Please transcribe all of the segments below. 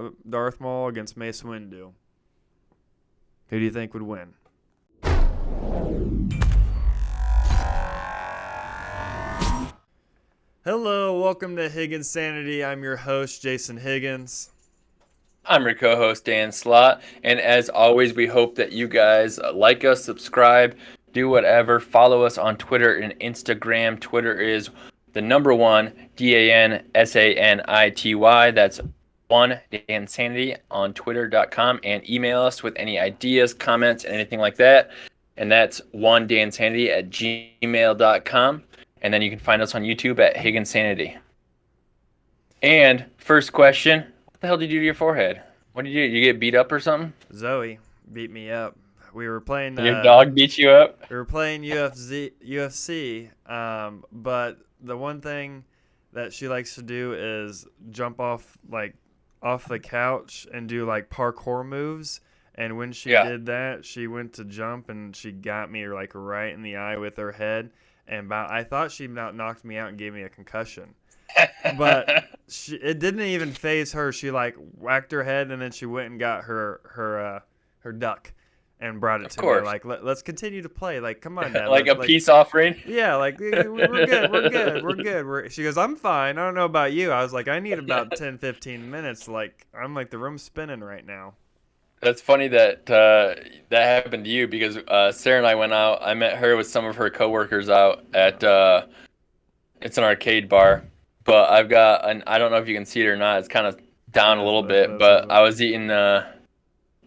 have Darth Maul against Mace Windu. Who do you think would win? Hello, welcome to Higginsanity. I'm your host, Jason Higgins. I'm your co-host, Dan Slott, and as always, we hope that you guys like us, subscribe, do whatever, follow us on Twitter and Instagram. Twitter is the number one, DANSANITY. That's one Dansanity on Twitter.com, and email us with any ideas, comments, and anything like that. And that's one Dansanity at gmail.com. And then you can find us on YouTube at Higginsanity. And first question, what the hell did you do to your forehead? What did you do? You get beat up or something? Zoe beat me up. We were playing. Your dog beat you up? We were playing UFC. But the one thing that she likes to do is jump off the couch and do like parkour moves. And when she did that, she went to jump and she got me like right in the eye with her head. And I thought she knocked me out and gave me a concussion. But it didn't even phase her. She like whacked her head and then she went and got her duck and brought it to me. Like let's continue to play. Like come on, Dad. Like a peace offering. Yeah, like we're good. She goes, I'm fine. I don't know about you. I was like, I need about 10, 15 minutes. Like I'm like the room's spinning right now. That's funny that that happened to you because Sarah and I went out. I met her with some of her coworkers out at it's an arcade bar. But I've got I don't know if you can see it or not. It's kind of down a little bit, but I was eating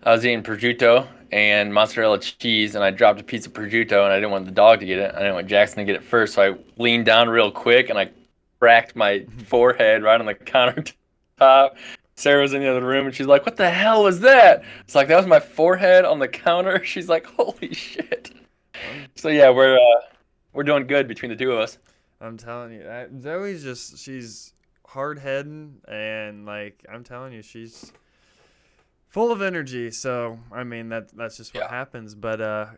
prosciutto and mozzarella cheese, and I dropped a piece of prosciutto, and I didn't want the dog to get it. I didn't want Jackson to get it first, so I leaned down real quick, and I cracked my forehead right on the countertop. Sarah was in the other room, and she's like, "What the hell was that?" It's like, that was my forehead on the counter. She's like, "Holy shit!" So yeah, we're doing good between the two of us. I'm telling you, Zoe's she's hard-headed, and like I'm telling you, she's full of energy. So I mean that's just what happens. But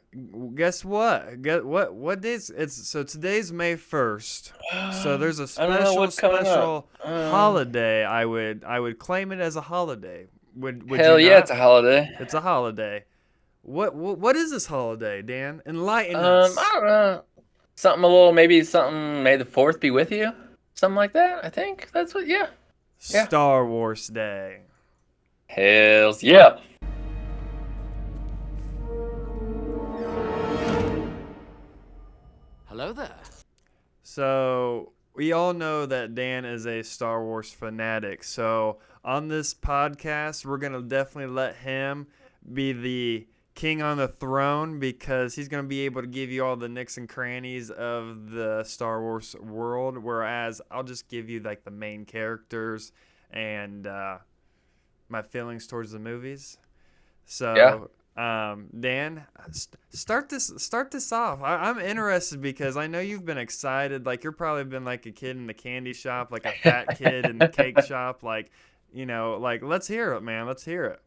guess what? What days? So today's May 1st. So there's a special holiday. I would claim it as a holiday. Would Hell you yeah, not? it's a holiday. It's a holiday. What is this holiday, Dan? Enlighten us. I don't know. Something a little, maybe something, May the 4th be with you? Something like that, I think. That's what, yeah. Star Wars Day. Hells yeah. Hello there. So, we all know that Dan is a Star Wars fanatic. So, on this podcast, we're going to definitely let him be the king on the throne because he's going to be able to give you all the nicks and crannies of the Star Wars world, whereas I'll just give you like the main characters and my feelings towards the movies. So Dan, start this off. I'm interested because I know you've been excited. Like you're probably been like a kid in the candy shop, like a fat kid in the cake shop. Like, like let's hear it, man. Let's hear it.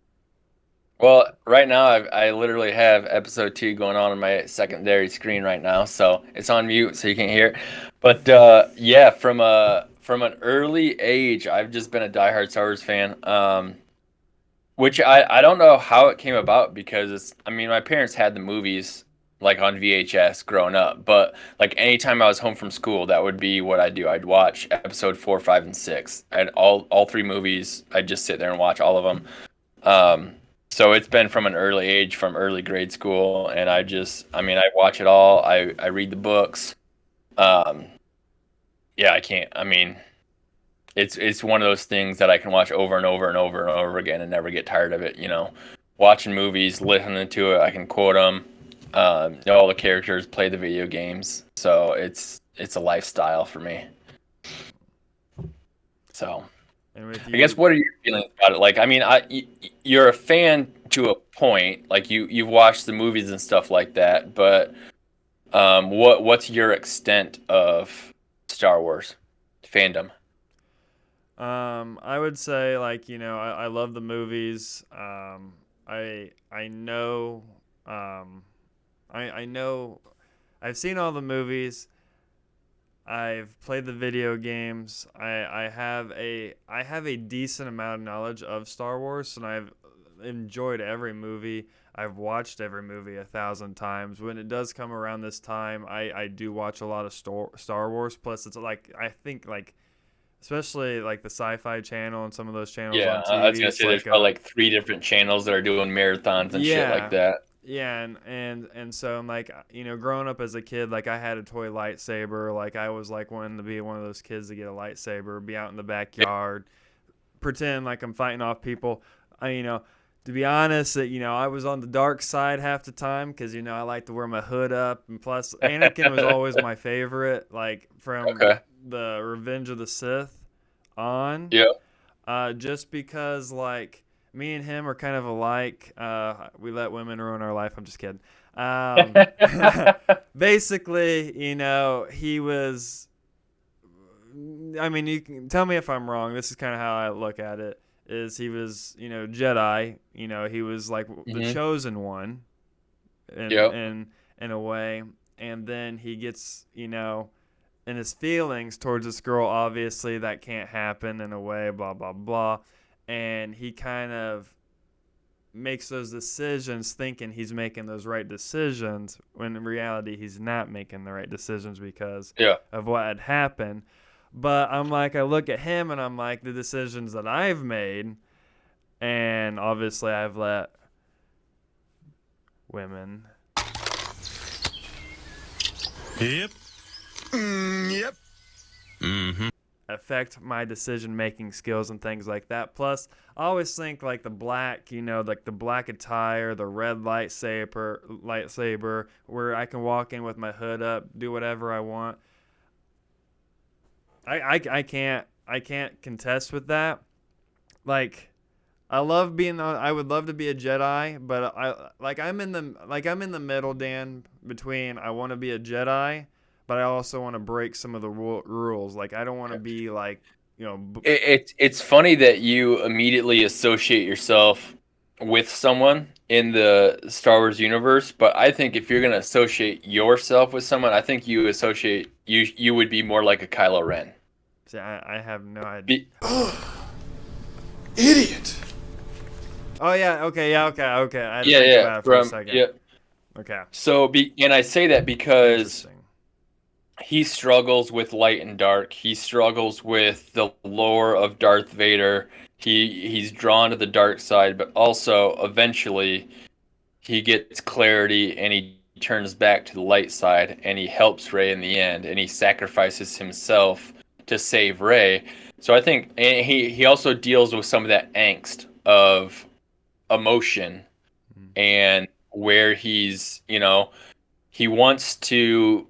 Well, right now I literally have episode 2 going on my secondary screen right now, so it's on mute so you can't hear it. But yeah, from an early age, I've just been a diehard Star Wars fan. Which I don't know how it came about because my parents had the movies like on VHS growing up, but like anytime I was home from school, that would be what I'd do. I'd watch episode 4, 5, and 6. And all 3 movies. I'd just sit there and watch all of them. So it's been from an early age, from early grade school, and I watch it all. I read the books. Yeah, I can't. It's one of those things that I can watch over and over and over and over again and never get tired of it. Watching movies, listening to it, I can quote them. Know all the characters, play the video games, so it's a lifestyle for me. So. I guess what are your feelings about it? Like, you're a fan to a point. Like, you've watched the movies and stuff like that. But what's your extent of Star Wars fandom? I would say I love the movies. I know I know I've seen all the movies. I've played the video games. I have a decent amount of knowledge of Star Wars, and I've enjoyed every movie. I've watched every movie 1,000 times. When it does come around this time, I do watch a lot of Star Wars. Plus, it's like I think like especially like the Sci-Fi Channel and some of those channels Yeah, on I was TV. gonna It's say there's like probably like 3 different channels that are doing marathons and shit like yeah, that. yeah, and so I'm like, growing up as a kid, like I had a toy lightsaber. Like I was like wanting to be one of those kids to get a lightsaber, be out in the Yeah. backyard, pretend like I'm fighting off people. To be honest, that I was on the dark side half the time because I like to wear my hood up, and plus Anakin was always my favorite. Like from Okay. the Revenge of the Sith on, Yeah. just because like me and him are kind of alike. We let women ruin our life. I'm just kidding. Basically, he was. I mean, you can tell me if I'm wrong. This is kind of how I look at it. Is he was Jedi. He was like the hmm chosen one, in Yep. in in a way. And then he gets in his feelings towards this girl. Obviously, that can't happen in a way. Blah blah blah. And he kind of makes those decisions thinking he's making those right decisions when in reality he's not making the right decisions because Yeah. of what had happened. But I'm like, I look at him and I'm like, the decisions that I've made, and obviously I've let women Yep. Yep. Mm-hmm. affect my decision making skills and things like that. Plus, I always think like the black, like the black attire, the red lightsaber, where I can walk in with my hood up, do whatever I want. I can't contest with that. Like I love being on. I would love to be a Jedi, but I'm in the middle, Dan, between I want to be a Jedi, but I also want to break some of the rules. Like I don't want to be like It's funny that you immediately associate yourself with someone in the Star Wars universe, but I think if you're gonna associate yourself with someone, I think you would be more like a Kylo Ren. see, I have no idea. Be, Idiot. Oh yeah, okay, yeah, okay. I had to yeah, think yeah, about it for a from second. yeah. Okay, And I say that because interesting. he struggles with light and dark. He struggles with the lore of Darth Vader. He's drawn to the dark side, but also eventually he gets clarity and he turns back to the light side and he helps Rey in the end and he sacrifices himself to save Rey. So I think and he also deals with some of that angst of emotion Mm. and where he wants to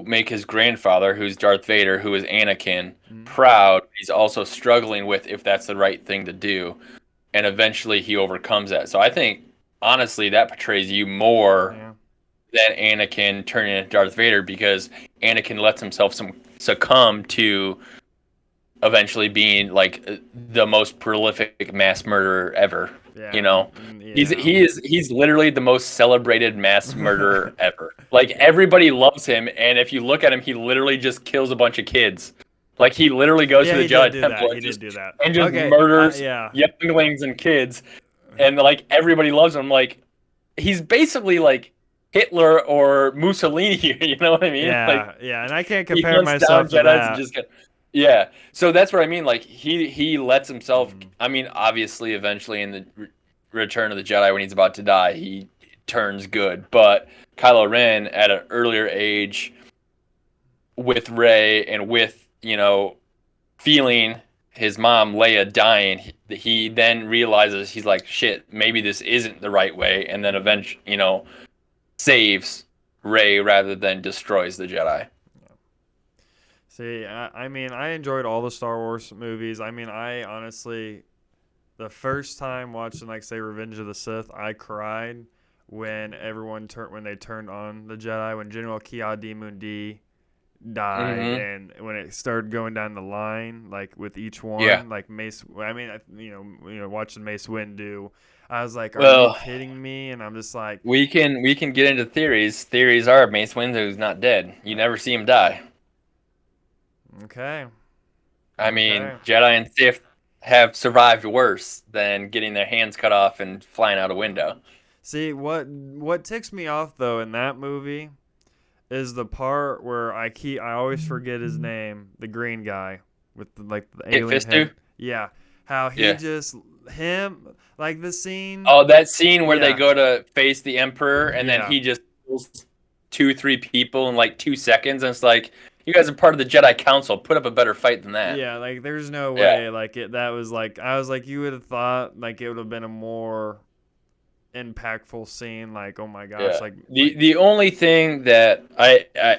make his grandfather, who's Darth Vader, who is Anakin, Mm. proud. He's also struggling with if that's the right thing to do, and eventually he overcomes that. So I think honestly that portrays you more Yeah. than Anakin turning into Darth Vader because Anakin lets himself succumb to eventually being like the most prolific mass murderer ever. You Yeah. know, Yeah. he's literally the most celebrated mass murderer ever. Like everybody loves him, and if you look at him, he literally just kills a bunch of kids. Like he literally goes to Yeah, the he did Jedi do Temple that. He did do that. and just Okay. murders Yeah. younglings and kids, and like everybody loves him. Like he's basically like Hitler or Mussolini. You know what I mean? Like Yeah. Yeah. And I can't he compare hunts down myself to Jedi's and that. just get yeah. So that's what I mean. Like he lets himself. Mm. I mean, obviously, eventually in the Return of the Jedi, when he's about to die, he turns good. But Kylo Ren, at an earlier age, with Rey and with feeling his mom Leia dying, he then realizes he's like, shit, maybe this isn't the right way, and then eventually, saves Rey rather than destroys the Jedi. See, I mean, I enjoyed all the Star Wars movies. I mean, I honestly, the first time watching, like, say, Revenge of the Sith, I cried when when they turned on the Jedi, when General Ki-Adi Mundi die, Mhm. and when it started going down the line, like with each Yeah. one, like Mace. I mean, watching Mace Windu, I was like, "Are you Well, kidding me?" And I'm just like, we can get into theories. Theories are Mace Windu's not dead. You never see him die. "Okay, I mean, okay." Jedi and Sith have survived worse than getting their hands cut off and flying out a window. See what ticks me off though in that movie is the part where I always forget his name, the green guy with the Hit alien head. Fistu? Yeah, how he Yeah. just him like the scene. Oh, that scene where they Yeah, go to face the Emperor and then yeah, he just kills 2, 3 people in like 2 seconds, and it's like, you guys are part of the Jedi Council. Put up a better fight than that. yeah. Like there's no Yeah. way like it. That was like I was like you would have thought like it would have been a more impactful scene. Like oh my gosh, Yeah. like The only thing that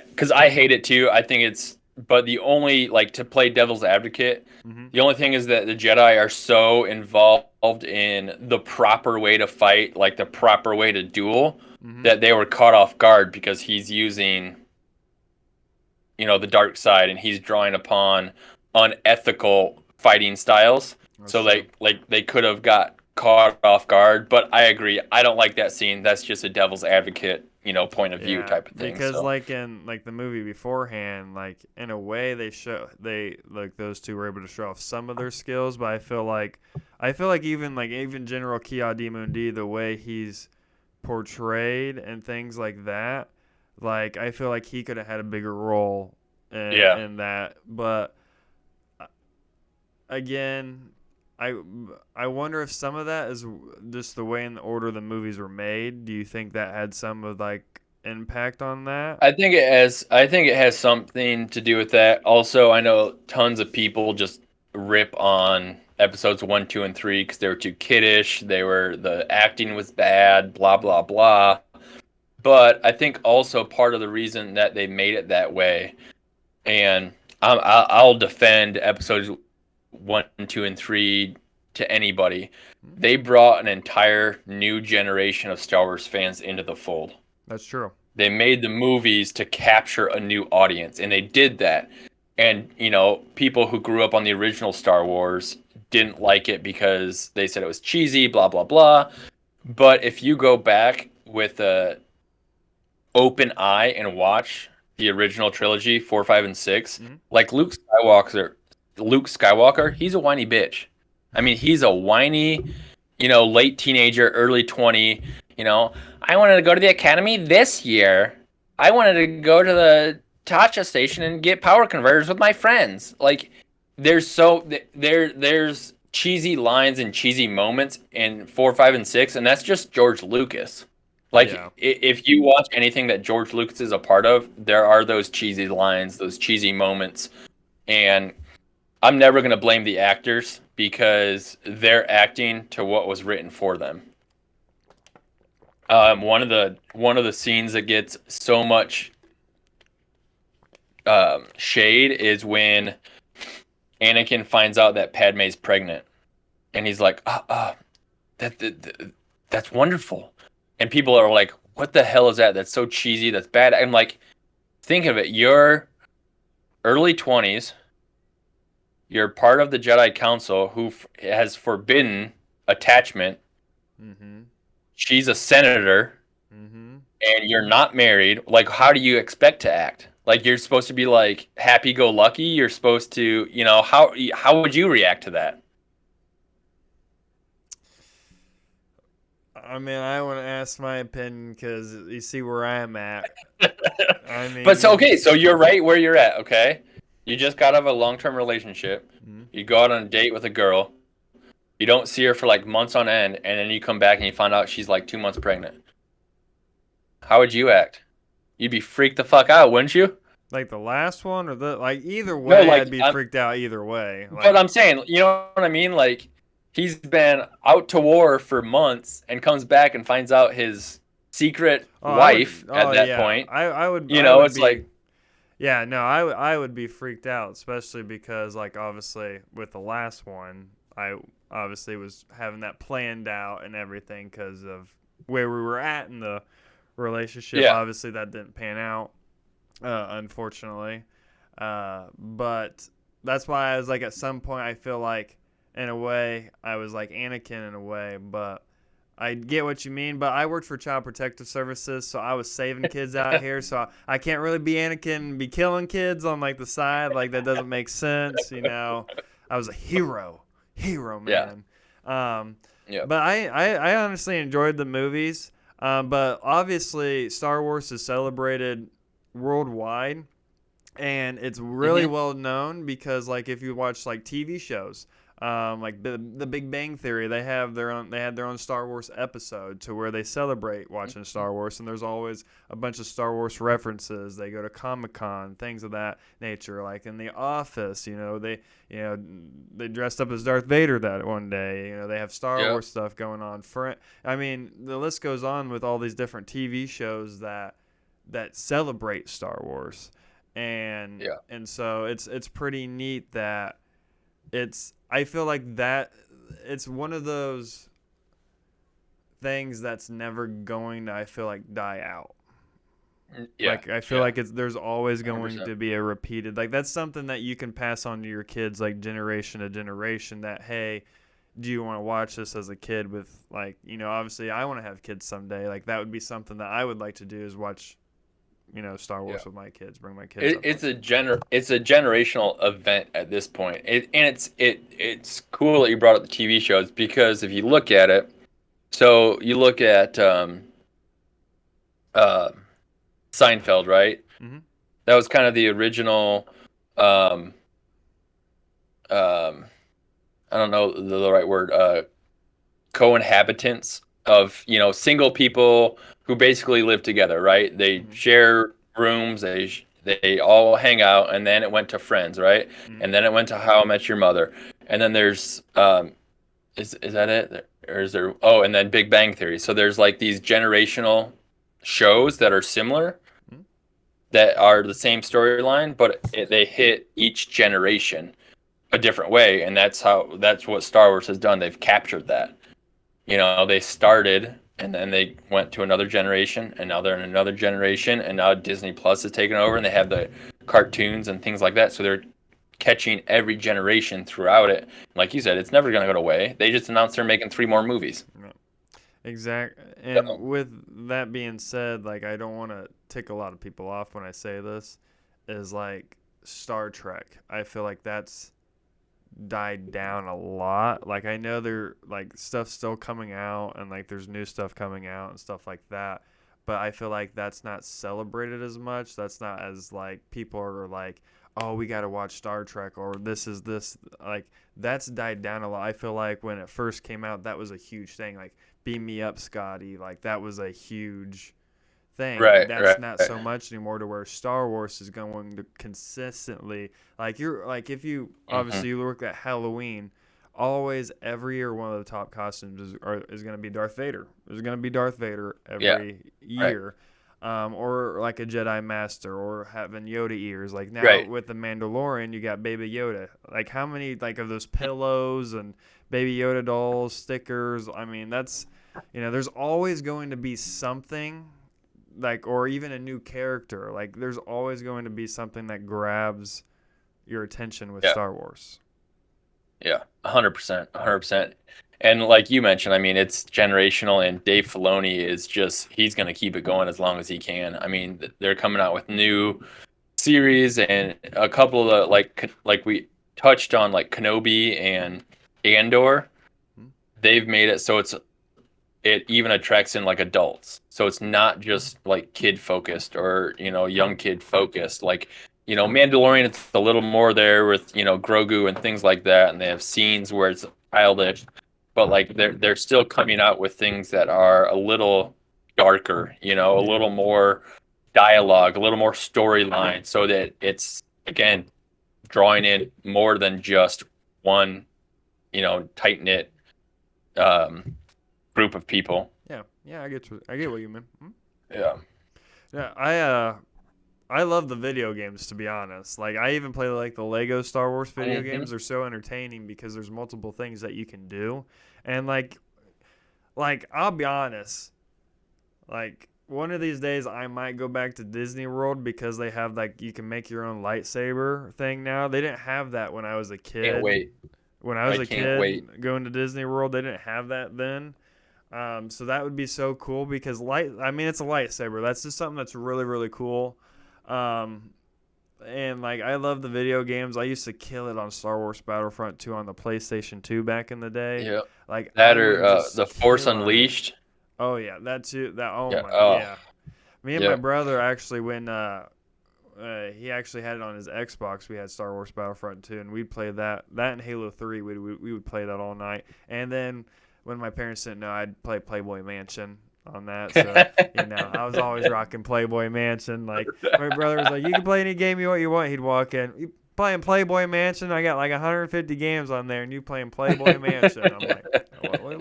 because I hate it too. I think it's but the only like to play devil's advocate. mm-hmm, The only thing is that the Jedi are so involved in the proper way to fight, like the proper way to duel, mm-hmm. that they were caught off guard because he's using, the dark side, and he's drawing upon unethical fighting styles. That's So true. they could have got caught off guard. But I agree. I don't like that scene. That's just a devil's advocate, point of view Yeah, type of thing. because So like in like the movie beforehand, like in a way they like those two were able to show off some of their skills, but I feel like even General Ki-Adi-Mundi, the way he's portrayed and things like that, like I feel like he could have had a bigger role yeah. in that. But uh, again, I I wonder if some of that is just the way in the order the movies were made. Do you think that had some of like impact on that? I think it has something to do with that. Also, I know tons of people just rip on episodes 1, 2, and 3 because they were too kiddish. The acting was bad, blah blah blah. But I think also part of the reason that they made it that way, and I'll defend episodes 1, 2, and 3 to anybody. They brought an entire new generation of Star Wars fans into the fold. That's true. They made the movies to capture a new audience, and they did that. And, people who grew up on the original Star Wars didn't like it because they said it was cheesy, blah, blah, blah. But if you go back with a open eye and watch the original trilogy, 4, 5, and 6, Mhm. like Luke Skywalker, he's a whiny bitch. I mean, he's a whiny, late teenager, early 20, I wanted to go to the academy this year. I wanted to go to the Tasha station and get power converters with my friends. Like, there's cheesy lines and cheesy moments in 4, 5, and 6, and that's just George Lucas. Like, Yeah. if you watch anything that George Lucas is a part of, there are those cheesy lines, those cheesy moments, and I'm never gonna blame the actors because they're acting to what was written for them. One of the scenes that gets so much shade is when Anakin finds out that Padme's pregnant, and he's like, that's wonderful," and people are like, "What the hell is that? That's so cheesy. That's bad." I'm like, think of it. You're early 20s. You're part of the Jedi Council who has forbidden attachment. Mhm. She's a senator, Mhm. and you're not married. Like, how do you expect to act? Like, you're supposed to be like happy-go-lucky. You're supposed to, how would you react to that? I mean, I want to ask my opinion because you see where I'm at. I But so mean, okay, so you're right where you're at. Okay, you just got out of a long-term relationship. mhm. You go out on a date with a girl. You don't see her for like months on end, and then you come back and you find out she's like 2 months pregnant. How would you act? You'd be freaked the fuck out, wouldn't you? Like the last one or the like either No, way, like I'd be freaked out either way. but Like, I'm saying, you know what I mean? Like, he's been out to war for months and comes back and finds out his secret oh, I would. wife Oh at that yeah, point. I would. I would It's be. like, Yeah, no, I would be freaked out, especially because like obviously with the last one, I obviously was having that planned out and everything because of where we were at in the relationship. yeah, Obviously, that didn't pan out, unfortunately. But that's why I was like, at some point, I feel like, in a way, I was like Anakin in a way, but I get what you mean. But I worked for Child Protective Services, so I was saving kids out here. So I can't really be Anakin and be killing kids on like the side. Like that doesn't make sense, you know. I was a hero, Yeah. man. Um, Yeah. but I honestly enjoyed the movies. But obviously, Star Wars is celebrated worldwide, and it's really Hmm. well known because, like, if you watch like TV shows, like the Big Bang Theory, they had their own Star Wars episode to where they celebrate watching Star Wars, and there's always a bunch of Star Wars references. They go to Comic-Con, things of that nature. Like in The Office, you know they dressed up as Darth Vader that one day. You know, they have Star Yeah. Wars stuff going on. I mean, the list goes on with all these different TV shows that celebrate Star Wars, and Yeah. so it's pretty neat that I feel like that it's one of those things that's never going to, I feel like, die out. Yeah. Like I feel Yeah. like there's always going 100%. to be a repeated, like that's something that you can pass on to your kids, like generation to generation, that hey, do you want to watch this as a kid with, like, you know, obviously I want to have kids someday, like that would be something that I would like to do, is watch, you know, Star Wars Yeah. with my kids, bring my kids up. It's a generational event at this point. It's cool that you brought up the TV shows, because if you look at it, so you look at uh, Seinfeld, right? Mm-hmm. That was kind of the original. Um, um, I don't know the right word. Co-inhabitants of, single people who basically live together, right? They Mm-hmm. share rooms. They all hang out, and then it went to Friends, right? Mm-hmm. And then it went to How I Met Your Mother, and then there's is that it? Or is there? Oh, and then Big Bang Theory. So there's like these generational shows that are similar, Mm-hmm. that are the same storyline, but they hit each generation a different way, and that's what Star Wars has done. They've captured that. They started, and then they went to another generation, and now they're in another generation, and now Disney Plus has taken over, and they have the cartoons and things like that. So they're catching every generation throughout it. Like you said, it's never going to go away. They just announced they're making 3 more movies. Exactly. And So, with that being said, like I don't want to tick a lot of people off when I say this, is like Star Trek. I feel like that's died down a lot. Like I know there like stuff's still coming out, and like there's new stuff coming out and stuff like that, but I feel like that's not celebrated as much. That's not as like people are like, "Oh, we got to watch Star Trek," or this like that's died down a lot. I feel like when it first came out, that was a huge thing. Like Beam Me Up, Scotty, like that was a huge thing. right, That's right, not right. so much anymore, to where Star Wars is going to consistently, like you're like, if you Hmm. obviously you look at Halloween, always every year one of the top costumes is going to be Darth Vader. There's going to be Darth Vader Yeah, every right, year. Or like a Jedi Master, or having Yoda ears. Like now right. with the Mandalorian, you got Baby Yoda. Like how many like of those pillows and Baby Yoda dolls, stickers? I mean, that's, you know, there's always going to be something, like, or even a new character. Like there's always going to be something that grabs your attention with Yeah, Star Wars. yeah, 100%, 100%. And like you mentioned, I mean, it's generational, and Dave Filoni he's going to keep it going as long as he can. I mean, they're coming out with new series, and a couple of like we touched on, like Kenobi and Andor. Hmm? They've made it so it even attracts in like adults. So it's not just like kid focused, or, young kid focused. Like, Mandalorian, it's a little more there with, Grogu and things like that. And they have scenes where it's childish, but like they're still coming out with things that are a little darker, a Yeah. little more dialogue, a little more storyline, so that it's, again, drawing in more than just one, tight knit um, group of people. Yeah. Yeah. I get what you mean. Hmm? Yeah. Yeah. I love the video games, to be honest. Like I even play like the Lego Star Wars video Hmm. games. They're so entertaining because there's multiple things that you can do. And like I'll be honest, like one of these days I might go back to Disney World because they have like you can make your own lightsaber thing now. They didn't have that when I was a kid. Can't wait. When I was I a can't kid wait. going to Disney World, they didn't have that then. So that would be so cool because it's a lightsaber. That's just something that's really, really cool. And like I love the video games. I used to kill it on Star Wars Battlefront 2 on the PlayStation 2 back in the day. Yeah. Like That I would or just the Force kill on it. Unleashed. Oh yeah, that too. That oh Yeah. my Oh. yeah. Me and Yeah. my brother actually when he actually had it on his Xbox. We had Star Wars Battlefront 2, and we'd play that. That and Halo 3, we would play that all night. And then when my parents didn't know, I'd play Playboy Mansion on that. So I was always rocking Playboy Mansion. Like my brother was like, "You can play any game you want." He'd walk in, "You playing Playboy Mansion? I got like 150 games on there, and you playing Playboy Mansion." I'm like,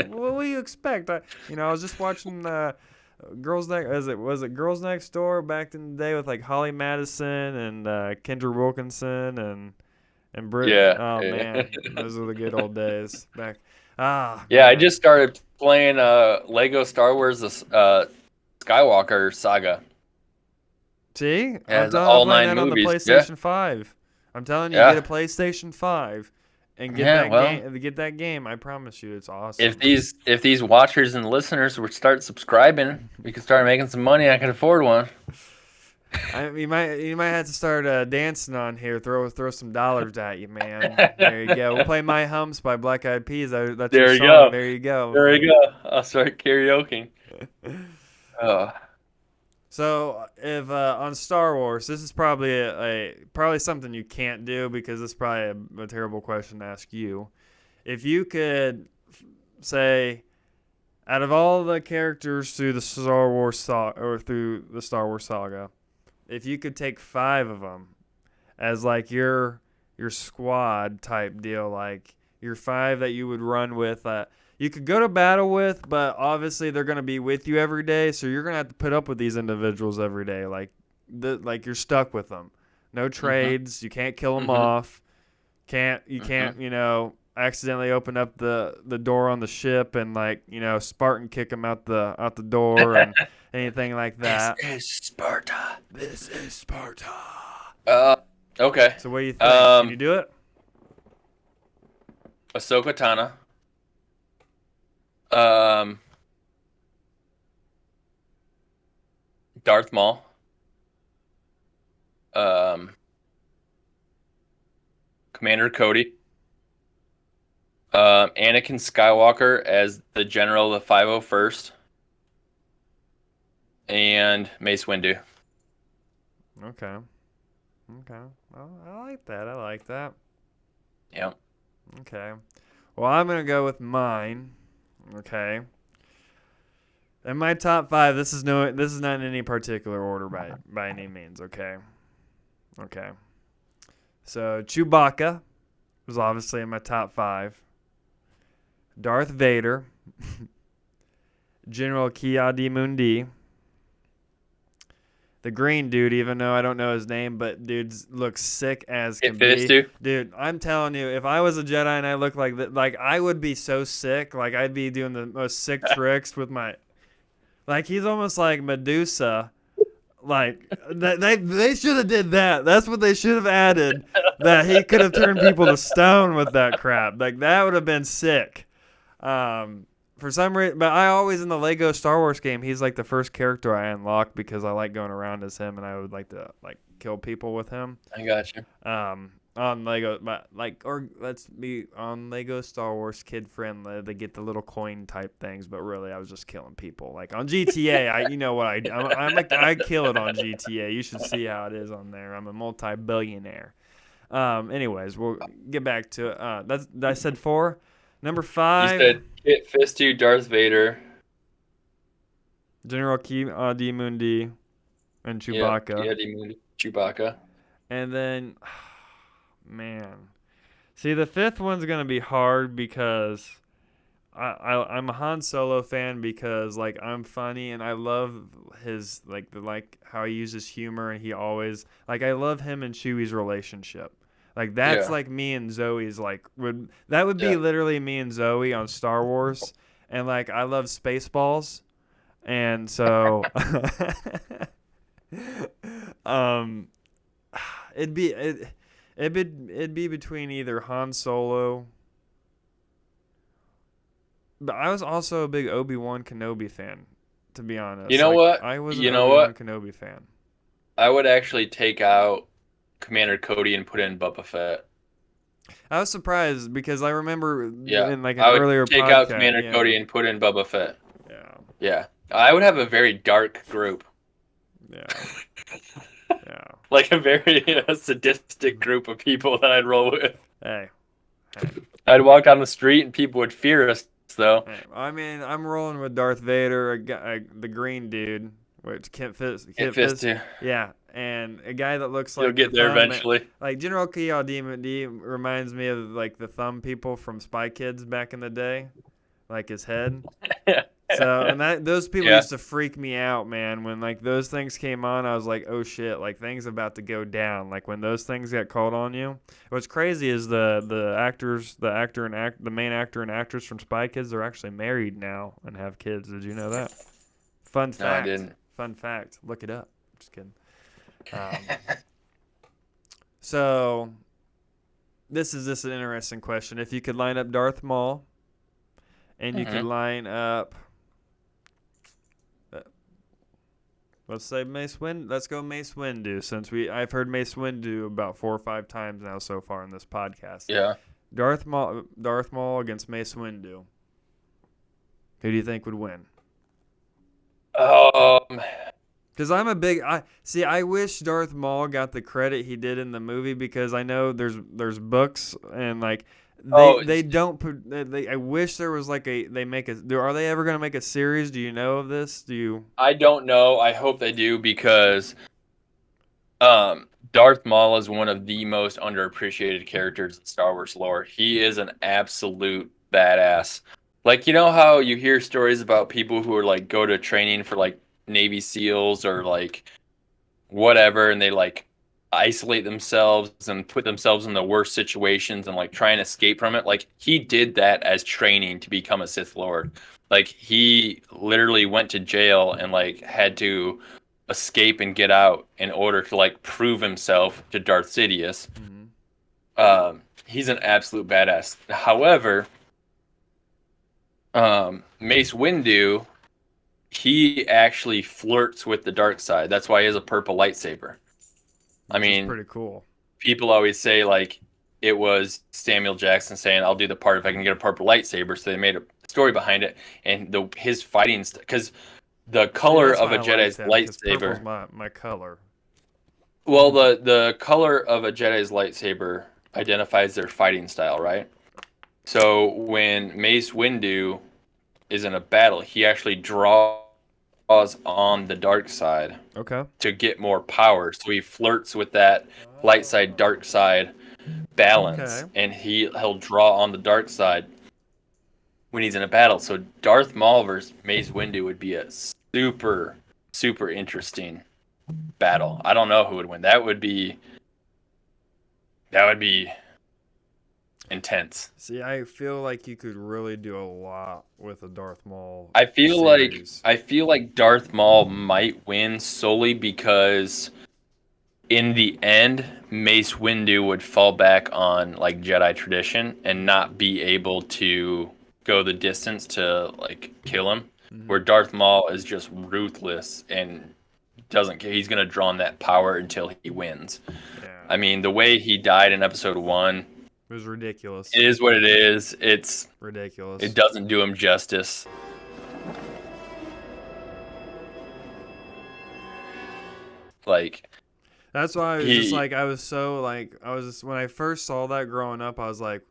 what do you expect? I was just watching. Was it Girls Next Door back in the day with like Holly Madison and Kendra Wilkinson and Brit? Yeah. Oh Yeah. man, those are the good old days back. Yeah, I Man. just started playing Lego Star Wars Skywalker Saga. See, It I'm has telling you, all playing 9 that on the movies. PlayStation 5. I'm telling you, Yeah. get a PlayStation 5 and get Yeah, that well, game. Get that game. I promise you, it's awesome. If these watchers and listeners would start subscribing, we could start making some money. I could afford one. You might have to start dancing on here. Throw some dollars at you, man. There you go. We'll play "My Humps" by Black Eyed Peas. That's There your you song. go. There you go. There you go. I'll start karaokeing. Oh, So if on Star Wars, this is probably probably something you can't do because it's probably a terrible question to ask you. If you could say, out of all the characters through the Star Wars through the Star Wars saga, if you could take 5 of them as like your squad type deal, like your 5 that you would run with, you could go to battle with, but obviously they're gonna be with you every day, so you're gonna have to put up with these individuals every day. Like you're stuck with them. No trades. You can't kill them off. You can't accidentally open up the door on the ship and Spartan kick them out the door and anything like that. This is Sparta. This is Sparta. Okay. So what do you think? Can you do it? Ahsoka Tano. Darth Maul. Commander Cody. Anakin Skywalker as the General of the 501st. And Mace Windu. Okay. Well, I like that. I like that. Yeah. Okay. Well, I'm gonna go with mine. Okay. In my top 5, this is not in any particular order by any means. Okay. Okay. So Chewbacca was obviously in my top 5. Darth Vader, General Ki-Adi-Mundi, the green dude, even though I don't know his name, but dude looks sick as can be. Dude, I'm telling you, if I was a Jedi and I looked like that, like I would be so sick. Like I'd be doing the most sick tricks with my, like he's almost like Medusa. Like they should have did that. That's what they should have added. That he could have turned people to stone with that crap. Like that would have been sick. For some reason, but I always in the Lego Star Wars game, he's like the first character I unlock because I like going around as him, and I would like to kill people with him. I got you. On Lego, or let's be on Lego Star Wars Kid Friendly. They get the little coin type things, but really I was just killing people. Like on GTA, I kill it on GTA. You should see how it is on there. I'm a multi-billionaire. Anyways, we'll get back to it. I said 4. Number 5. You said Kit Fistu, Darth Vader, General Ki-Adi-Mundi, and Chewbacca. Yeah, Ki-Adi-Mundi, Chewbacca. And then, man, see the 5th one's gonna be hard because I'm a Han Solo fan because I'm funny and I love his how he uses humor and he always I love him and Chewie's relationship. That's me and Zoe's would be literally me and Zoe on Star Wars, and I love Spaceballs. And so, um, it'd be it'd be between either Han Solo. But I was also a big Obi-Wan Kenobi fan, to be honest. You know Like what? I was an You know Obi-Wan what? Kenobi fan. I would actually take out Commander Cody and put in Boba Fett. I was surprised because I remember Yeah, in like an I would earlier take out podcast. Commander Yeah, Cody and put in Boba Fett. yeah, Yeah, I would have a very dark group, yeah, yeah. like a very sadistic group of people that I'd roll with. Hey, I'd walk down the street and people would fear us, though. hey. I mean, I'm rolling with Darth Vader, the green dude, which Kit Fisk. Can't fist too. Yeah, and a guy that looks You'll like the get there thumb. eventually. Like General Ki-Adi reminds me of like the thumb people from Spy Kids back in the day, like his head. So and those people Yeah. used to freak me out, man. When like those things came on, I was like, oh shit, like things about to go down. Like when those things got called on you. What's crazy is the main actor and actress from Spy Kids, they're actually married now and have kids. Did you know that? Fun fact. No, I didn't. Fun fact. Look it up. Just kidding. So this is an interesting question. If you could line up Darth Maul and you could line up let's say let's go Mace Windu since I've heard Mace Windu about 4 or 5 times now so far in this podcast. Yeah. Darth Maul against Mace Windu. Who do you think would win? Because I'm a big I wish Darth Maul got the credit he did in the movie because I know there's books and like they don't put I wish there was like are they ever gonna make a series? Do you know of this? I don't know. I hope they do because Darth Maul is one of the most underappreciated characters in Star Wars lore. He is an absolute badass. Like, you know how you hear stories about people who are like go to training for like Navy SEALs or like whatever, and they like isolate themselves and put themselves in the worst situations and like try and escape from it. Like he did that as training to become a Sith Lord. Like he literally went to jail and like had to escape and get out in order to like prove himself to Darth Sidious. He's an absolute badass. However, Mace Windu, he actually flirts with the dark side. That's why he has a purple lightsaber. I mean, pretty cool. People always say like it was Samuel Jackson saying, "I'll do the part if I can get a purple lightsaber." So they made a story behind it, and his fighting because the color of a Jedi's lightsaber. Purple's my color. Well, the color of a Jedi's lightsaber identifies their fighting style, right? So when Mace Windu is in a battle, he actually draws on the dark side. Okay. To get more power. So he flirts with that light side, dark side balance. Okay. And he'll draw on the dark side when he's in a battle. So Darth Maul versus Mace Windu would be a super, super interesting battle. I don't know who would win. That would be intense. See, I feel like you could really do a lot with a Darth Maul. I feel series. like Darth Maul might win solely because in the end, Mace Windu would fall back on like Jedi tradition and not be able to go the distance to like kill him. Where Darth Maul is just ruthless and doesn't care. He's gonna draw on that power until he wins. Yeah. I mean, the way he died in Episode 1. It was ridiculous. It is what it is. It's ridiculous. It doesn't do him justice. Like that's why I was just like I was so like I was just, when I first saw that growing up I was like,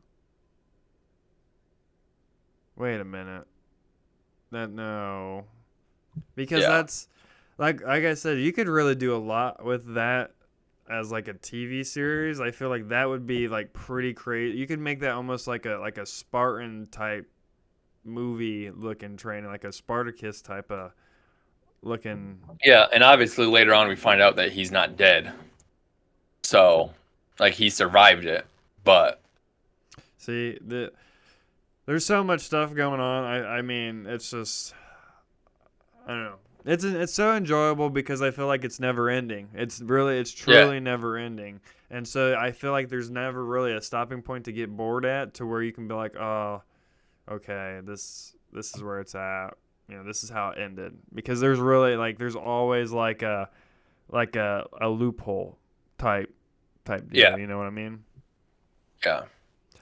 wait a minute, no, because that's like I said, you could really do a lot with that. As like a TV series, I feel like that would be like pretty crazy. You could make that almost like a Spartan type movie looking training, like a Spartacus type of looking. Yeah, and obviously later on we find out that he's not dead. So, like he survived it, but see there's so much stuff going on. I mean, it's just I don't know. It's so enjoyable because I feel like it's never ending. It's truly never ending. And so I feel like there's never really a stopping point to get bored at, to where you can be like, oh, okay, this is where it's at. This is how it ended. Because there's really there's always like a loophole type deal. Yeah. You know what I mean? Yeah.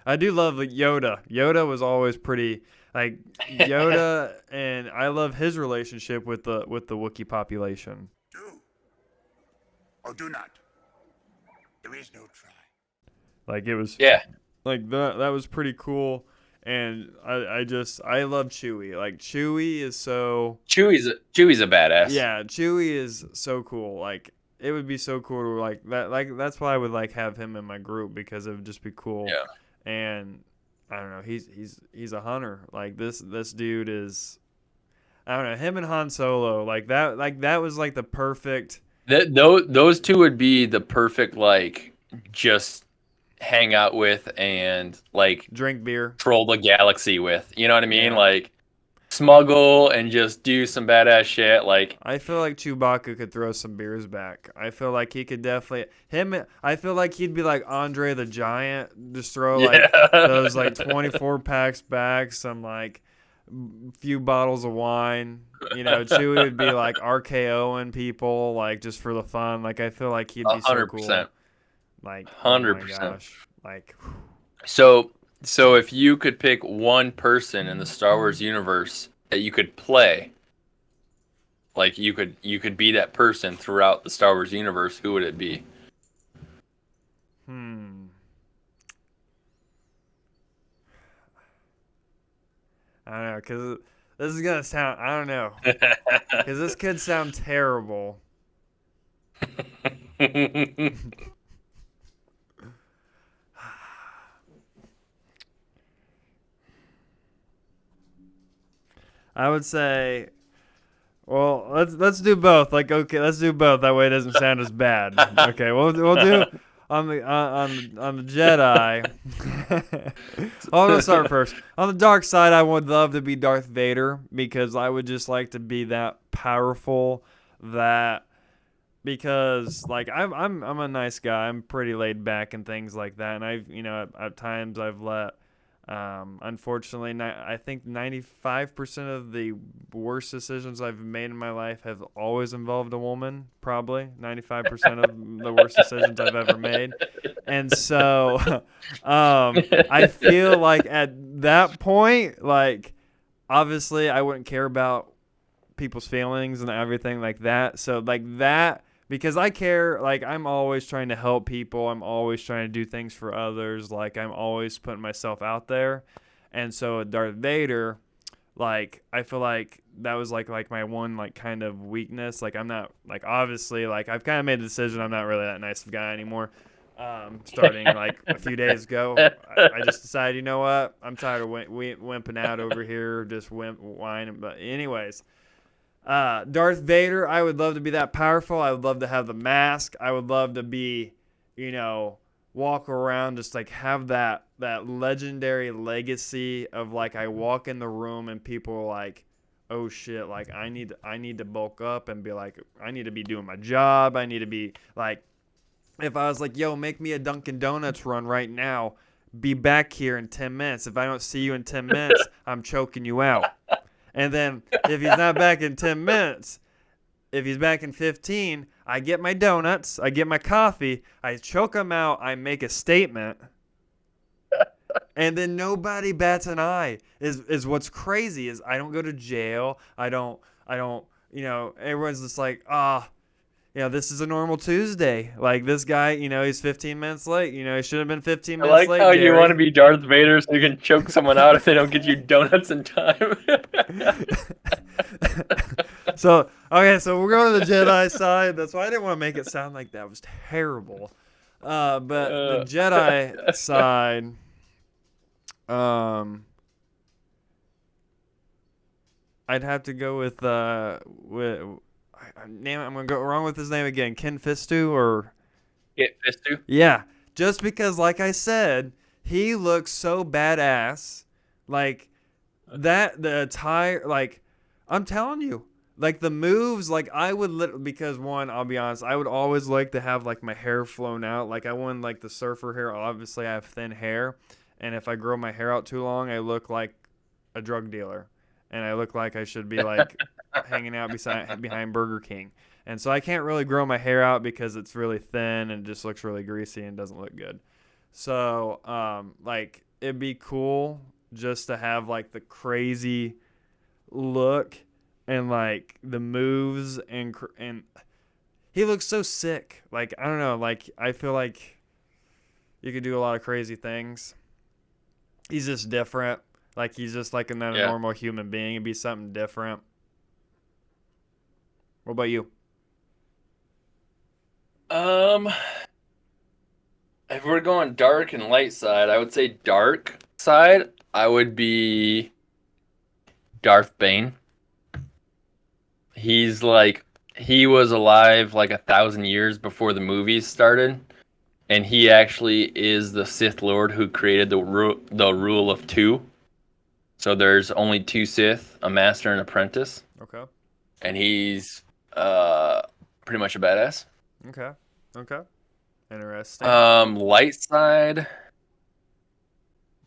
I do love Yoda. Yoda was always pretty Yoda, and I love his relationship with the Wookiee population. Do or do not. There is no try. It was Yeah. that was pretty cool, and I love Chewie. Chewie is so Chewie's a badass. yeah, Chewie is so cool. It would be so cool to that's why I would have him in my group, because it would just be cool. Yeah. And I don't know, he's a hunter. This dude is, I don't know, him and Han Solo, that was the perfect. Those two would be the perfect just hang out with and Drink beer. troll the galaxy with. You know what I mean? Yeah. Smuggle and just do some badass shit. I feel like Chewbacca could throw some beers back. I feel like he could definitely I feel like he'd be like Andre the Giant, just throw those 24 packs back, some few bottles of wine. Chewie would be RKOing people just for the fun. I feel like he'd be so cool. 100%. 100%. Oh my gosh. So if you could pick one person in the Star Wars universe that you could play, you could be that person throughout the Star Wars universe, who would it be? I don't know, because this is going to sound, I don't know, because this could sound terrible. I would say, well, let's do both. Okay, let's do both. That way it doesn't sound as bad. Okay, we'll do on the Jedi. I'll go start first. On the dark side, I would love to be Darth Vader, because I would just like to be that powerful. Because I'm a nice guy. I'm pretty laid back and things like that. And at times I've let. Unfortunately, I think 95% of the worst decisions I've made in my life have always involved a woman. Probably 95% of the worst decisions I've ever made. And so, I feel like at that point, obviously I wouldn't care about people's feelings and everything like that. So that, because I care, I'm always trying to help people. I'm always trying to do things for others. I'm always putting myself out there. And so Darth Vader, I feel like that was my one kind of weakness. I'm not obviously I've kind of made the decision I'm not really that nice of a guy anymore. Starting a few days ago, I just decided, you know what? I'm tired of wimping out over here, just whining. But anyways. Darth Vader, I would love to be that powerful. I would love to have the mask. I would love to be, walk around, just have that legendary legacy of I walk in the room and people are like, oh shit, I need to bulk up and be I need to be doing my job. I need to be if I was yo, make me a Dunkin' Donuts run right now, be back here in 10 minutes. If I don't see you in 10 minutes, I'm choking you out. And then if he's not back in 10 minutes, if he's back in 15, I get my donuts, I get my coffee, I choke him out, I make a statement, and then nobody bats an eye. Is what's crazy is I don't go to jail. I don't. Everyone's just this is a normal Tuesday. This guy, he's 15 minutes late. He should have been 15 minutes late. How Jerry. you want to be Darth Vader so you can choke someone out if they don't get you donuts in time. So we're going to the Jedi side. That's why I didn't want to make it sound like that was terrible. But the Jedi side, I'd have to go with name it, I'm gonna go wrong with his name again. Ken Fistu or Get Fistu? Yeah, just because, like I said, he looks so badass. The attire, I'm telling you, like the moves, like I would because one, I'll be honest, I would always like to have like my hair flown out. Like I wouldn't like the surfer hair. Obviously, I have thin hair, and if I grow my hair out too long, I look like a drug dealer, and I look like I should be like hanging out beside behind Burger King. And so I can't really grow my hair out because it's really thin and just looks really greasy and doesn't look good. So, like it'd be cool just to have like the crazy look and like the moves and he looks so sick. Like I don't know, like I feel like you could do a lot of crazy things. He's just different. Like he's just like not a Yeah. normal human being. It'd be something different. What about you? Um, if we're going dark and light side, I would say dark side. I would be Darth Bane. He's like he was alive like 1,000 years before the movies started, and he actually is the Sith Lord who created the rule of two. So there's only two Sith, a master and apprentice, Okay. and he's uh pretty much a badass. Okay. Okay. Interesting. Light side.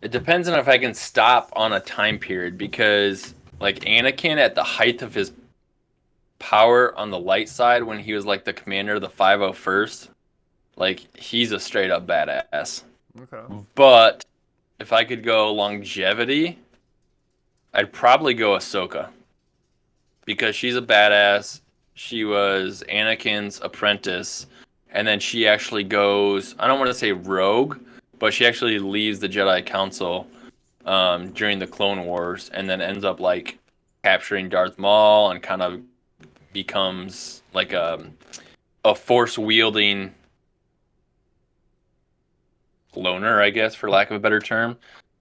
It depends on if I can stop on a time period because like Anakin at the height of his power on the light side when he was like the commander of the 501st, like he's a straight up badass. Okay. But if I could go longevity, I'd probably go Ahsoka because she's a badass. She was Anakin's apprentice, and then she actually goes, I don't want to say rogue, but she actually leaves the Jedi Council during the Clone Wars and then ends up like capturing Darth Maul and kind of becomes like a force wielding loner, I guess, for lack of a better term.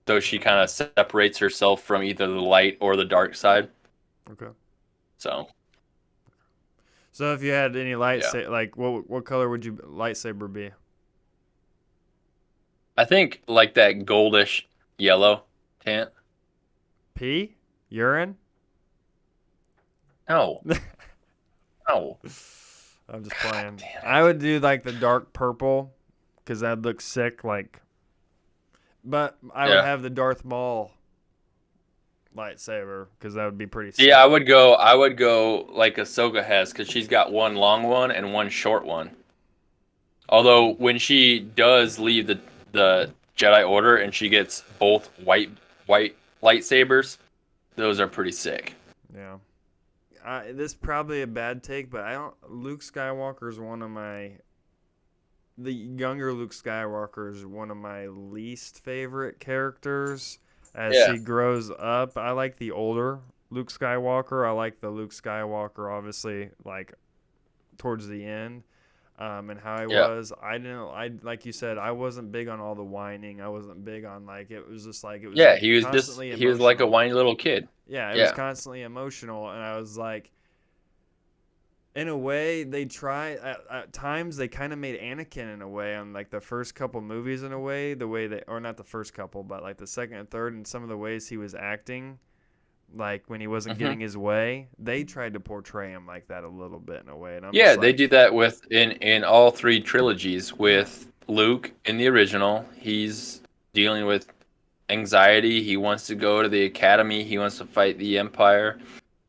So she kind of separates herself from either the light or the dark side. Okay. So So if you had any yeah, lightsaber, like what color would you lightsaber be? I think like that goldish yellow tint. Pee? Urine? No, no. I'm just playing. Damn I it. would do like the dark purple because that'd look sick. Like, but I would Yeah. have the Darth Maul lightsaber because that would be pretty sick. Yeah, I would go like Ahsoka has because she's got one long one and one short one. Although when she does leave the Jedi Order and she gets both white lightsabers, those are pretty sick. Yeah. This is probably a bad take, but I don't. Luke Skywalker is one of my. The younger Luke Skywalker is one of my least favorite characters. As Yeah. he grows up, I like the older Luke Skywalker. I like the Luke Skywalker, obviously, like towards the end, and how he Yeah. was. I didn't. I like you said. I wasn't big on all the whining. I wasn't big on like it was just like it was Yeah, like he was just constantly he was like a emotional. whiny little kid. Yeah, it was Yeah. constantly emotional, and I was like, in a way, they try at times they kind of made Anakin in a way on like the first couple movies in a way, the way they or not the first couple, but like the second and third, and some of the ways he was acting, like when he wasn't hmm getting his way, they tried to portray him like that a little bit in a way, and I'm Yeah, just they do like, that with in all three trilogies yeah, with Luke in the original. He's dealing with anxiety. He wants to go to the academy. He wants to fight the Empire.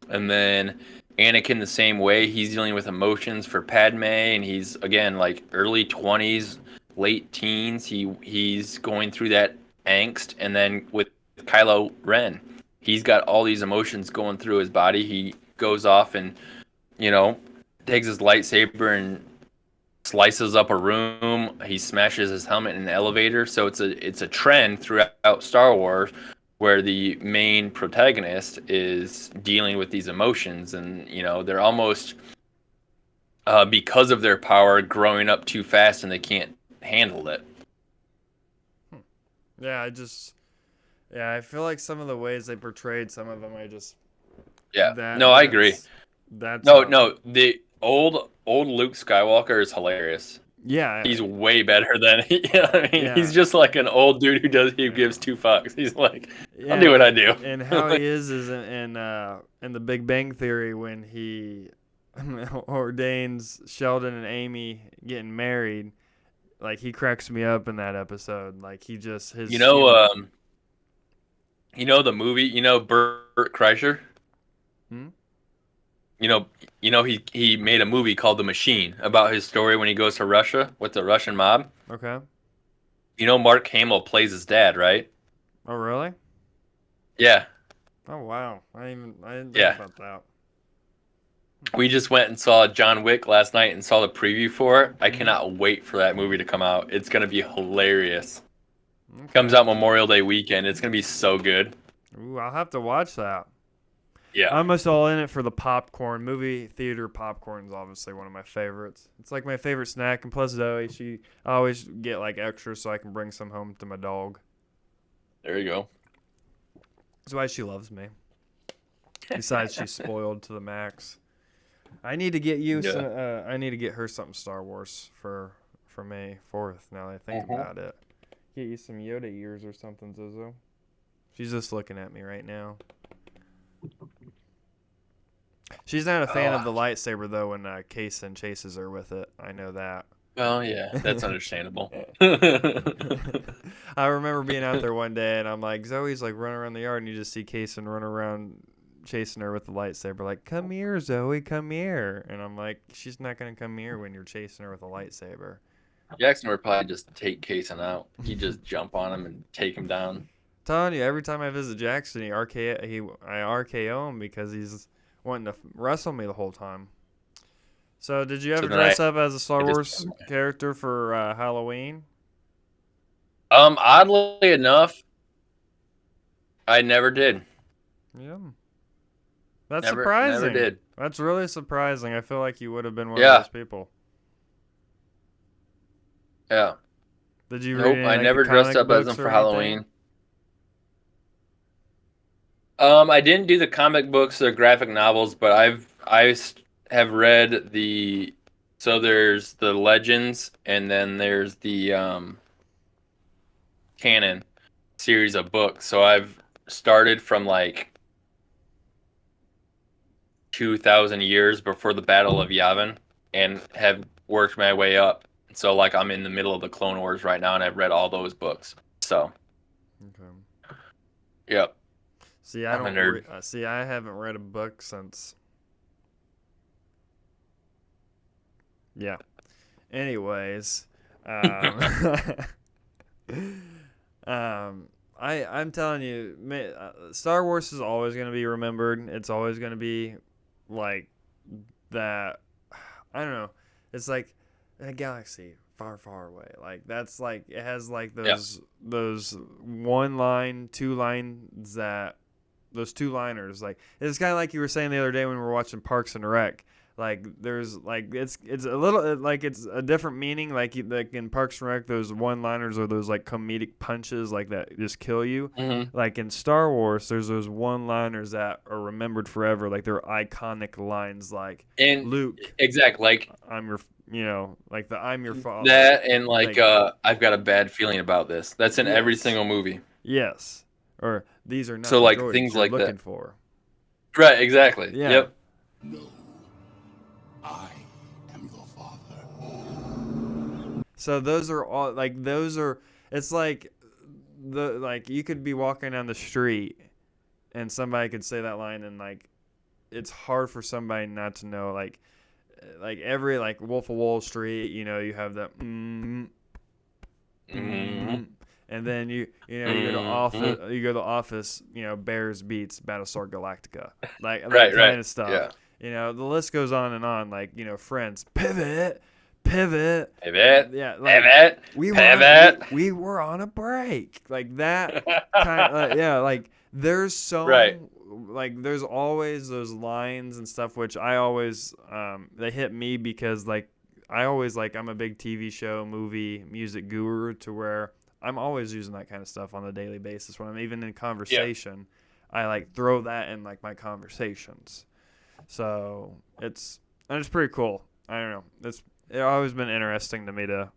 And then Anakin the same way. He's dealing with emotions for Padme, and he's again like early 20s, late teens. He's going through that angst, and then with Kylo Ren, he's got all these emotions going through his body. He goes off and you know takes his lightsaber and slices up a room. He smashes his helmet in an elevator. So it's a trend throughout Star Wars where the main protagonist is dealing with these emotions, and they're almost because of their power growing up too fast and they can't handle it. yeah, yeah, I feel like some of the ways they portrayed some of them, I just Yeah. that No, I agree. that's No, how no, the old Luke Skywalker is hilarious. Yeah. He's way better than you know what I mean. Yeah. He's just like an old dude who gives two fucks. He's like, I'll Yeah, do what I do. and how he is in the Big Bang Theory when he ordains Sheldon and Amy getting married. Like he cracks me up in that episode. Like he just his You know, humor. the movie. You know, Bert Kreischer. Hmm? You know, he made a movie called The Machine about his story when he goes to Russia with the Russian mob. Okay. You know, Mark Hamill plays his dad, right? Oh really? Yeah, Oh wow. I didn't think yeah. about that. We just went and saw John Wick last night and saw the preview for it. I Mhm. cannot wait for that movie to come out. It's gonna be hilarious. Comes Okay. out Memorial Day weekend. It's gonna be so good. Ooh, I'll have to watch that. Yeah. I'm just all in it for the popcorn. Movie theater popcorn is obviously one of my favorites. It's like my favorite snack, and plus Zoe, I always get like extra so I can bring some home to my dog. There you go. That's why she loves me. Besides, she's spoiled to the max. I need to get you Yeah. some. I need to get her something Star Wars for May 4th. Now that I think about it, get you some Yoda ears or something, Zozo. She's just looking at me right now. She's not a fan of the lightsaber though when Kaysen chases her with it. I know that. Oh yeah, that's understandable. I remember being out there one day and I'm like, Zoe's like running around the yard and you just see Kaysen run around chasing her with the lightsaber. Like, come here, Zoe, come here. And I'm like, she's not going to come here when you're chasing her with a lightsaber. Jackson would probably just take Kaysen out. He'd just jump on him and take him down. I'm telling you, every time I visit Jackson, I RKO him because he's wanting to wrestle me the whole time. So, did you ever then dress up as a Star I Wars character for Halloween? Oddly enough, I never did. Yeah. That's Never surprising. did. That's really surprising. I feel like you would have been one Yeah. of those people. Yeah. Did you Nope, read any, I like, never the dressed comic up as books him or for anything? Halloween. I didn't do the comic books or graphic novels, but have read there's the Legends and then there's the canon series of books. So I've started from like 2,000 years before the Battle of Yavin and have worked my way up. So like I'm in the middle of the Clone Wars right now and I've read all those books. So, Okay. yep. See, I'm a nerd. I haven't read a book since. Yeah. Anyways, I'm telling you, Star Wars is always going to be remembered. It's always going to be like that. I don't know. It's like a galaxy far, far away. Like that's like it has like those one line, two lines that those two liners. Like it's kind of like you were saying the other day when we were watching Parks and Rec. Like there's like it's a little like it's a different meaning. Like in Parks and Rec, those one-liners or those like comedic punches like that just kill you. Mm-hmm. Like in Star Wars, there's those one-liners that are remembered forever. Like they're iconic lines. Like And Luke, exactly, like I'm your, like the I'm your father. that, and like Like I've got a bad feeling about this. That's in every yes, single movie. yes, or these are not So the like droids things you're like looking that. for. Right, exactly. Yeah. Yep. No, I am your father. So those are all like it's like you could be walking down the street and somebody could say that line and like it's hard for somebody not to know like every like Wolf of Wall Street, you have that Mm-hmm. and then you go to office, Bears beats Battlestar Galactica. Like that kind of stuff. Yeah. The list goes on and on like, Friends, pivot. Pivot. Pivot. Yeah, like Pivot. Pivot. we were on a break. Like that kind of, yeah, like there's so Right. like there's always those lines and stuff which I always they hit me because like I always like I'm a big TV show, movie, music guru to where I'm always using that kind of stuff on a daily basis when I'm even in conversation. I like throw that in like my conversations. So it's pretty cool. I don't know. it's always been interesting to me to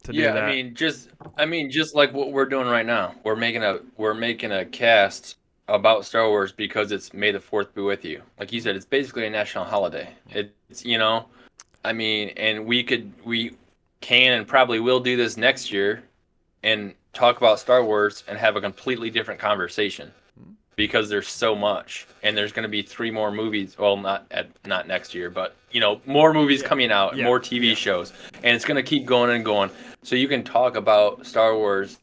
do Yeah, that. I mean, just like what we're doing right now. We're making a cast about Star Wars because it's May the Fourth be with you. Like you said, it's basically a national holiday. It's I mean, and we can and probably will do this next year and talk about Star Wars and have a completely different conversation because there's so much, and there's going to be 3 more movies. Well, not next year, but more movies Yeah, coming out, yeah, more TV yeah. shows, and it's going to keep going and going. So you can talk about Star Wars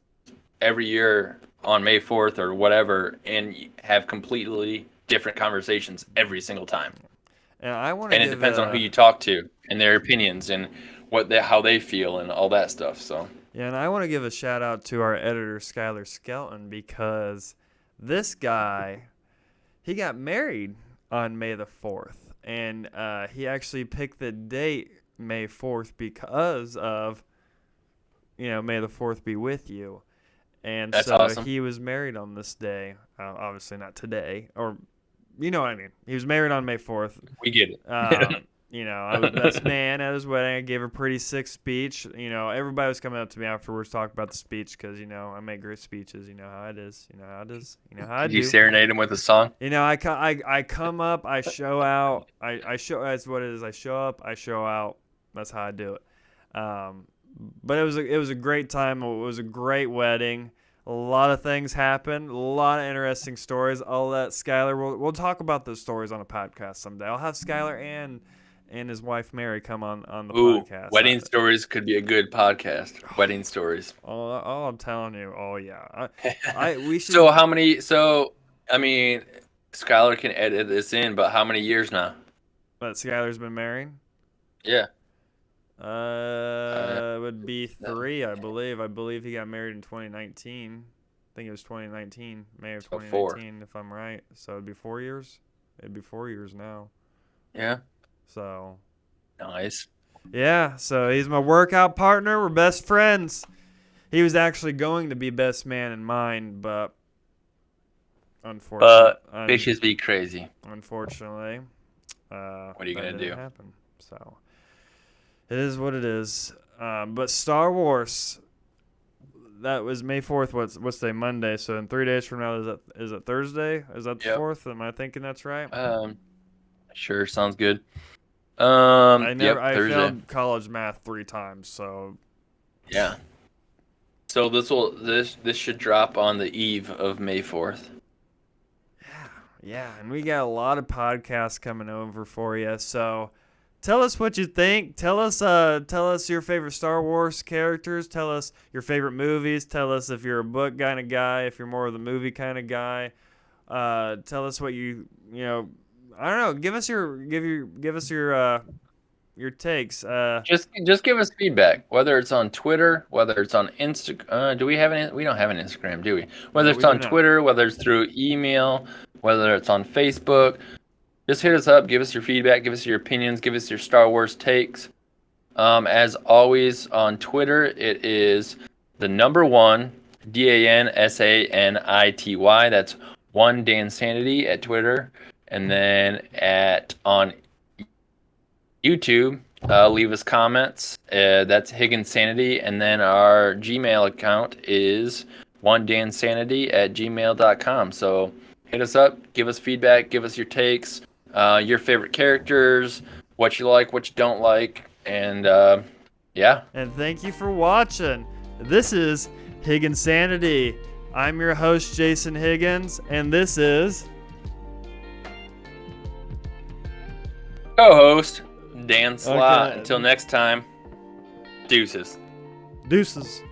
every year on May 4th or whatever, and have completely different conversations every single time. And I want to And it give depends on who a you talk to and their opinions and how they feel and all that stuff. So yeah, and I want to give a shout out to our editor Skylar Skelton because this guy he got married on May the 4th, and he actually picked the date May 4th because of May the 4th be with you. And that's so awesome. he was married on this day. Obviously not today, or you know what I mean. He was married on May 4th. We get it. I was best man at his wedding. I gave a pretty sick speech. Everybody was coming up to me afterwards talking about the speech because I make great speeches. You know how it is. You know how it is. You know how I Did you do. serenade him with a song? I come up, I show out. I show. That's what it is. I show up, I show out. That's how I do it. But it was a great time. It was a great wedding. A lot of things happened. A lot of interesting stories. I'll let Skylar. We'll talk about those stories on a podcast someday. I'll have Skylar and his wife Mary come on the Ooh, podcast. wedding stories could be a good podcast. Wedding stories. Oh, I'm telling you. Oh yeah. We should. So how many? So I mean, Skylar can edit this in, but how many years now? But Skylar's been married. Yeah. It would be 3, I believe. I believe he got married in 2019. I think it was 2019, May of So 4. 2019, if I'm right. So it'd be 4 years. It'd be 4 years now. Yeah. So. Nice. Yeah. So he's my workout partner. We're best friends. He was actually going to be best man in mine, but unfortunately, Bitches be crazy. unfortunately, What are you that gonna didn't do? happen. So. It is what it is. But Star Wars, that was May 4th. What's day? Monday. So in 3 days from now, is it Thursday? Is that the Yep. 4th? Am I thinking that's right? Sure, sounds good. I Thursday. failed college math 3 times. So Yeah. So this should drop on the eve of May 4th. yeah, and we got a lot of podcasts coming over for you. So. Tell us what you think. Tell us your favorite Star Wars characters. Tell us your favorite movies. Tell us if you're a book kind of guy, if you're more of the movie kind of guy. Tell us what I don't know. Give us your takes. Just give us feedback, whether it's on Twitter, whether it's on Instagram. Do we have any? We don't have an Instagram, do we? Whether No, it's we do on not. Twitter, whether it's through email, whether it's on Facebook. Just hit us up, give us your feedback, give us your opinions, give us your Star Wars takes. As always, on Twitter, it is the number 1, DANSANITY. That's 1 Dansanity at Twitter. And then on YouTube, leave us comments. That's Higginsanity. And then our Gmail account is 1dansanity@gmail.com. So hit us up, give us feedback, give us your takes. Your favorite characters, what you like, what you don't like, and yeah. And thank you for watching. This is Higginsanity. I'm your host, Jason Higgins, and this is Co-host Dan Slott. Okay. Until next time, deuces. Deuces.